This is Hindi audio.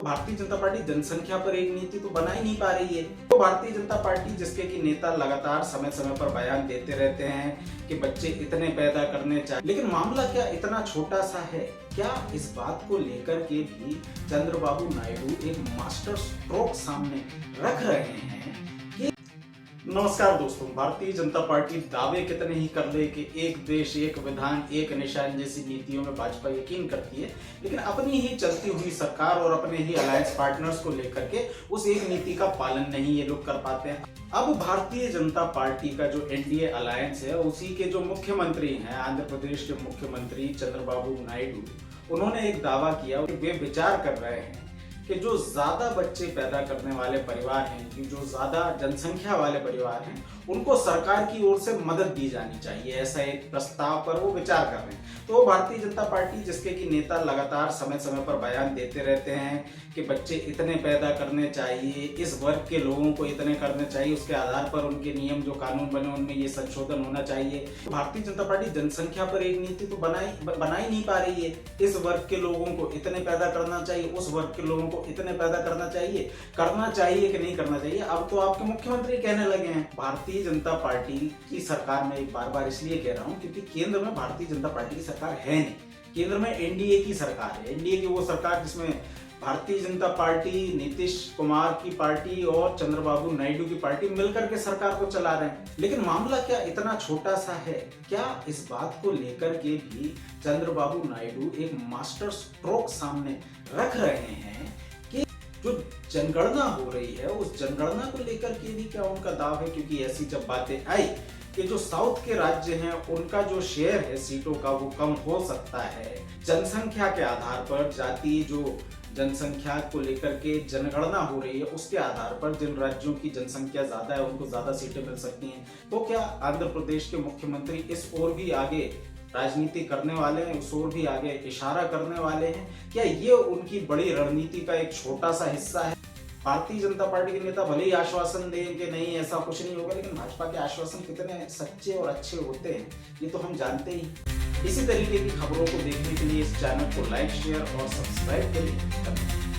भारतीय जनता पार्टी जनसंख्या पर एक नीति तो बना ही नहीं पा रही है। तो भारतीय जनता पार्टी जिसके कि नेता लगातार समय समय पर बयान देते रहते हैं कि बच्चे इतने पैदा करने चाहिए, लेकिन मामला क्या इतना छोटा सा है? क्या इस बात को लेकर के भी चंद्रबाबू नायडू एक मास्टर स्ट्रोक सामने रख रहे हैं कि नमस्कार दोस्तों, भारतीय जनता पार्टी दावे कितने ही कर ले कि एक देश एक विधान एक निशान जैसी नीतियों में भाजपा यकीन करती है, लेकिन अपनी ही चलती हुई सरकार और अपने ही अलायंस पार्टनर्स को लेकर के उस एक नीति का पालन नहीं ये लोग कर पाते हैं। अब भारतीय जनता पार्टी का जो एनडीए अलायंस है, उसी के जो मुख्यमंत्री हैं, आंध्र प्रदेश के मुख्यमंत्री चंद्रबाबू नायडू, उन्होंने एक दावा किया कि वे विचार कर रहे हैं कि जो ज्यादा बच्चे पैदा करने वाले परिवार हैं, कि जो ज्यादा जनसंख्या वाले परिवार हैं, उनको सरकार की ओर से मदद दी जानी चाहिए। ऐसा एक प्रस्ताव पर वो विचार कर रहे हैं। तो भारतीय जनता पार्टी जिसके कि नेता लगातार समय समय पर बयान देते रहते हैं कि बच्चे इतने पैदा करने चाहिए, इस वर्ग के लोगों को इतने करने चाहिए, उसके आधार पर उनके नियम जो कानून बने उनमें ये संशोधन होना चाहिए। भारतीय जनता पार्टी जनसंख्या पर एक नीति तो बना ही नहीं पा रही है। इस वर्ग के लोगों को इतने पैदा करना चाहिए, उस वर्ग के लोगों को इतने पैदा करना चाहिए कि नहीं करना चाहिए, अब तो आपके मुख्यमंत्री कहने लगे हैं। भारतीय जनता पार्टी की सरकार में एक बार इसलिए कह रहा हूं क्योंकि केंद्र में भारतीय जनता पार्टी की सरकार है नहीं, केंद्र में एनडीए की सरकार है। एनडीए की वो सरकार जिसमें भारतीय जनता पार्टी, नीतीश कुमार की पार्टी और चंद्रबाबू नायडू की पार्टी मिलकर के सरकार को चला रहे हैं। लेकिन मामला क्या इतना छोटा सा है? क्या इस बात को लेकर के भी चंद्रबाबू नायडू एक मास्टर स्ट्रोक सामने रख रहे हैं कि जो जनगणना हो रही है, उस जनगणना को लेकर के भी क्या उनका दाव है? क्योंकि ऐसी जब बातें आई कि जो साउथ के राज्य हैं, उनका जो शेयर है सीटों का वो कम हो सकता है, जनसंख्या के आधार पर, जातीय जो जनसंख्या को लेकर के जनगणना हो रही है उसके आधार पर जिन राज्यों की जनसंख्या ज्यादा है उनको ज्यादा सीटें मिल सकती हैं। तो क्या आंध्र प्रदेश के मुख्यमंत्री इस ओर भी आगे राजनीति करने वाले हैं, उस ओर भी आगे इशारा करने वाले हैं? क्या ये उनकी बड़ी रणनीति का एक छोटा सा हिस्सा है? भारतीय जनता पार्टी के नेता भले ही आश्वासन दें कि नहीं ऐसा कुछ नहीं होगा, लेकिन भाजपा के आश्वासन कितने सच्चे और अच्छे होते हैं ये तो हम जानते ही। इसी तरीके की खबरों को देखने के लिए इस चैनल को लाइक, शेयर और सब्सक्राइब करें।